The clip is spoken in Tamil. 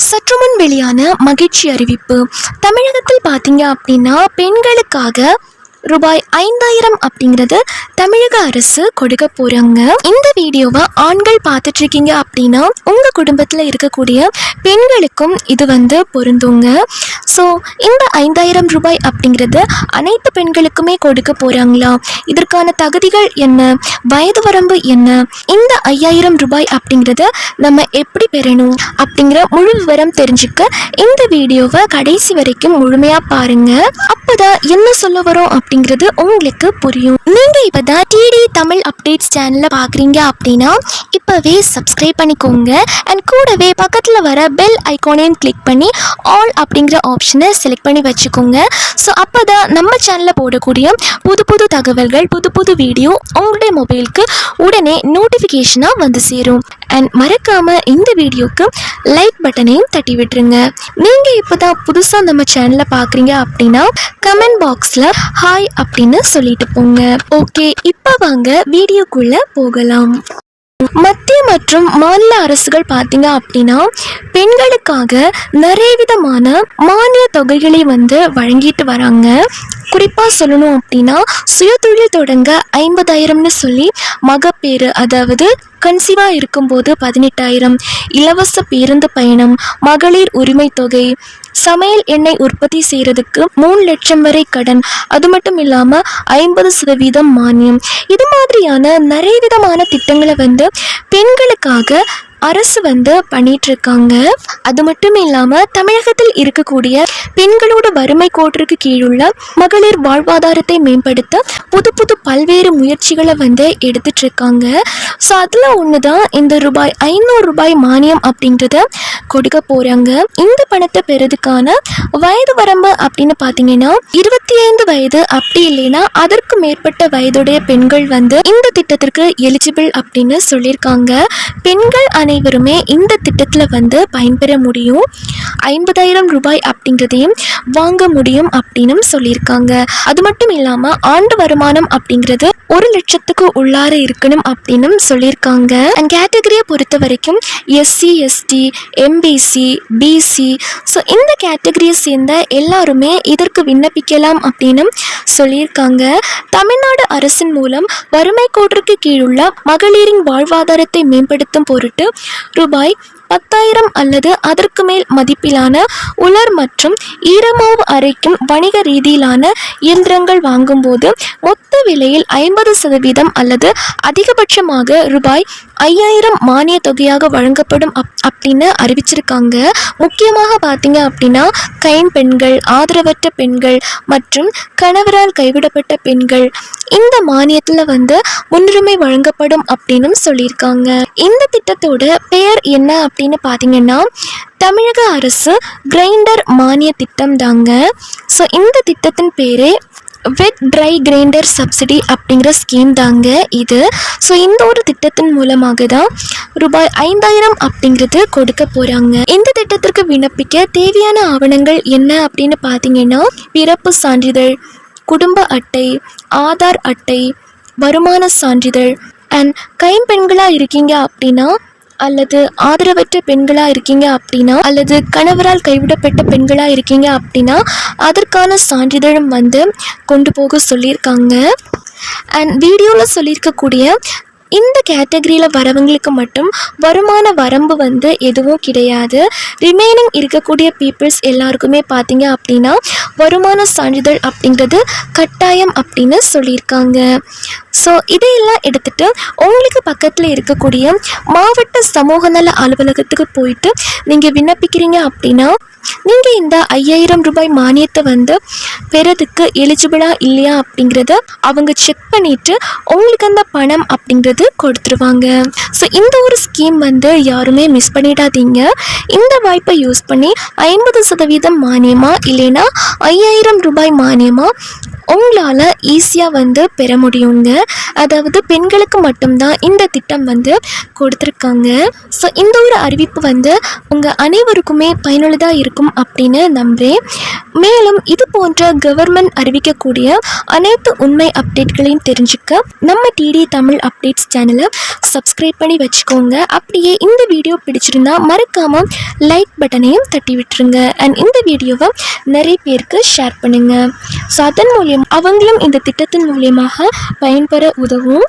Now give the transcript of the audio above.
சற்றுமுன் வெளியான மகிழ்ச்சி அறிவிப்பு. தமிழகத்தில் பார்த்தீங்க அப்படின்னா பெண்களுக்காக ரூபாய் 5000 அப்படிங்கிறது தமிழக அரசு கொடுக்க போறாங்க. இந்த வீடியோவை ஆண்கள் பார்த்துட்டு இருக்கீங்க அப்படின்னா உங்க குடும்பத்தில் இருக்கக்கூடிய பெண்களுக்கும் இது பொருந்துங்க. ஸோ இந்த 5000 ரூபாய் அப்படிங்கிறது அனைத்து பெண்களுக்குமே கொடுக்க போறாங்களா, இதற்கான தகுதிகள் என்ன, வயது வரம்பு என்ன, இந்த 5000 ரூபாய் அப்படிங்கிறத நம்ம எப்படி பெறணும் அப்படிங்கிற முழு விவரம் தெரிஞ்சுக்க இந்த வீடியோவை கடைசி வரைக்கும் முழுமையா பாருங்க. அப்பதான் என்ன சொல்ல வரோம் அப்படிங்கிறது உங்களுக்கு புரியும். நீங்க இப்பதான் டிடி தமிழ் அப்டேட்ஸ் சேனலை பாக்குறீங்க அப்படின்னா இப்பவே சப்ஸ்கிரைப் பண்ணிக்கோங்க. அண்ட் கூடவே பக்கத்துல வர பெல் ஐகானையும் கிளிக் பண்ணி ஆல் அப்படிங்கிற ஆப்ஷனை செலக்ட் பண்ணி வச்சுக்கோங்க. ஸோ அப்பதான் நம்ம சேனல்ல போடக்கூடிய புது புது தகவல்கள், புது புது வீடியோ உங்களுடைய மொபைலுக்கு உடனே நோட்டிஃபிகேஷனா வந்து சேரும். அண்ட் மறக்காம இந்த வீடியோக்கு லைக் பட்டனையும் தட்டி விட்டுருங்க. நீங்க இப்பதான் புதுசா நம்ம சேனலை பாக்குறீங்க அப்படின்னா கமெண்ட் பாக்ஸ்ல ஹாய் அப்படின்னு சொல்லிட்டு போங்க. ஓகே, இப்ப வாங்க வீடியோக்குள்ள போகலாம். மத்திய மற்றும் மாநில அரசுகள் பார்த்தீங்க அப்படின்னா பெண்களுக்காக நிறைய விதமான மானிய தொகைகளை வழங்கிட்டு வராங்க. குறிப்பாக சொல்லணும் அப்படின்னா சுயதொழில் தொடங்க 50,000ன்னு சொல்லி, மகப்பேறு அதாவது கன்சீவாக இருக்கும்போது 18,000, இலவச பேருந்து பயணம், மகளிர் உரிமை தொகை, சமையல் எண்ணெய் உற்பத்தி செய்கிறதுக்கு 3 லட்சம் வரை கடன், அது மட்டும் இல்லாமல் 50% மானியம், இது மாதிரியான நிறைய விதமான திட்டங்களை பெண்களுக்காக அரசு பண்ணிட்டு இருக்காங்க. அது மட்டும் இல்லாம தமிழகத்தில் இருக்கக்கூடிய பெண்களோட வறுமை கோட்டிற்கு கீழுள்ள மகளிர் வாழ்வாதாரத்தை மேம்படுத்த புது புது பல்வேறு முயற்சிகளை எடுத்துட்டு இருக்காங்க. ஸோ அதுல ஒண்ணுதான் இந்த ரூபாய் 500 ரூபாய் மானியம் அப்படின்றத கொடுக்க போறாங்க. இந்த பணத்தை பெறதுக்கான வயது வரம்பு அப்படின்னு பாத்தீங்கன்னா 25 வயது, அப்படி இல்லைன்னா அதற்கு மேற்பட்ட வயதுடைய பெண்கள் இந்த திட்டத்திற்கு எலிஜிபிள் அப்படின்னு சொல்லியிருக்காங்க. பெண்கள் அனைவருமே இந்த திட்டத்தில் பயன்பெற முடியும். 50,000 ரூபாய் அப்படிங்கிறதையும் வாங்க முடியும் அப்படின்னு சொல்லியிருக்காங்க. அது மட்டும் இல்லாமல் ஆண்டு வருமானம் அப்படிங்கிறது 1 லட்சத்துக்கு உள்ளார இருக்கணும் அப்படின்னு சொல்லியிருக்காங்க. அண்ட் கேட்டகரியை பொறுத்த வரைக்கும் SC, ST, MBC, BC, so இந்த கேட்டகரியை சேர்ந்த எல்லாருமே இதற்கு விண்ணப்பிக்கலாம் அப்படின்னு சொல்லியிருக்காங்க. தமிழ்நாடு அரசின் மூலம் வறுமை கோட்டிற்கு கீழுள்ள மகளிரின் வாழ்வாதாரத்தை மேம்படுத்தும் பொருட்டு ரூபாய் 10,000 அல்லது அதற்கு மேல் மதிப்பிலான உலர் மற்றும் ஈரமாவு அரைக்கும் வணிக ரீதியிலான இயந்திரங்கள் வாங்கும்போது மொத்த விலையில் 50% அல்லது அதிகபட்சமாக ரூபாய் 5,000 மானிய தொகையாக வழங்கப்படும் அப்படின்னு அறிவிச்சிருக்காங்க. முக்கியமாக பார்த்தீங்க அப்படின்னா கைம்பெண்கள், ஆதரவற்ற பெண்கள் மற்றும் கணவரால் கைவிடப்பட்ட பெண்கள் இந்த மானியத்தில் முன்னுரிமை வழங்கப்படும் அப்படின்னு சொல்லியிருக்காங்க. இந்த திட்டத்தோட பெயர் என்ன அப்படின்னு பார்த்தீங்கன்னா தமிழக அரசு கிரைண்டர் மானிய திட்டம் தாங்க. ஸோ இந்த திட்டத்தின் பேரே வெட் ட்ரை கிரைண்டர் சப்சிடி அப்படிங்கிற ஸ்கீம் தாங்க இது. ஸோ இந்த ஒரு திட்டத்தின் மூலமாக தான் ரூபாய் 5,000 அப்படிங்கிறது கொடுக்க போகிறாங்க. இந்த திட்டத்திற்கு விண்ணப்பிக்க தேவையான ஆவணங்கள் என்ன அப்படின்னு பார்த்தீங்கன்னா பிறப்பு சான்றிதழ், குடும்ப அட்டை, ஆதார் அட்டை, வருமான சான்றிதழ், அண்ட் கைம்பெண்களாக இருக்கீங்க அப்படின்னா அல்லது ஆதரவற்ற பெண்களாக இருக்கீங்க அப்படின்னா அல்லது கணவரால் கைவிடப்பட்ட பெண்களாக இருக்கீங்க அப்படின்னா அதற்கான சான்றிதழும் கொண்டு போக சொல்லியிருக்காங்க. அண்ட் வீடியோவில் சொல்லியிருக்கக்கூடிய இந்த கேட்டகரியில் வரவங்களுக்கு மட்டும் வருமான வரம்பு எதுவும் கிடையாது. ரிமைனிங் இருக்கக்கூடிய பீப்புள்ஸ் எல்லாருக்குமே பார்த்தீங்க அப்படின்னா வருமான சான்றிதழ் அப்படிங்கிறது கட்டாயம் அப்படின்னு சொல்லியிருக்காங்க. ஸோ இதையெல்லாம் எடுத்துகிட்டு உங்களுக்கு பக்கத்தில் இருக்கக்கூடிய மாவட்ட சமூக நல அலுவலகத்துக்கு போயிட்டு நீங்கள் விண்ணப்பிக்கிறீங்க அப்படின்னா நீங்கள் இந்த 5,000 ரூபாய் மானியத்தை பெறதுக்கு எலிஜிபிளா இல்லையா அப்படிங்கிறத அவங்க செக் பண்ணிட்டு உங்களுக்கு அந்த பணம் அப்படிங்கிறது கொடுத்துருவாங்க. ஸோ இந்த ஒரு ஸ்கீம் யாருமே மிஸ் பண்ணிடாதீங்க. இந்த வாய்ப்பை யூஸ் பண்ணி 50% மானியமா இல்லைன்னா 5,000 ரூபாய் மானியமா உங்களால் ஈஸியாக வந்து பெற முடியுங்க. அதாவது பெண்களுக்கு மட்டும்தான் இந்த திட்டம் வந்து கொடுத்துருக்காங்க. ஸோ இந்த ஒரு அறிவிப்பு வந்து உங்கள் அனைவருக்குமே பயனுள்ளதாக இருக்கும் அப்படின்னு நம்புகிறேன். மேலும் இது போன்ற கவர்மெண்ட் அறிவிக்கக்கூடிய அனைத்து உண்மை அப்டேட்களையும் தெரிஞ்சுக்க நம்ம டிடி தமிழ் அப்டேட்ஸ் சேனலை சப்ஸ்கிரைப் பண்ணி வச்சுக்கோங்க. அப்படியே இந்த வீடியோ பிடிச்சிருந்தா மறக்காமல் லைக் பட்டனையும் தட்டி விட்டுருங்க. அண்ட் இந்த வீடியோவை நிறைய பேருக்கு ஷேர் பண்ணுங்கள். ஸோ அதன் மூலியம் அவங்களும் இந்த திட்டத்தின் மூலியமாக பயன்பெற உதவும்.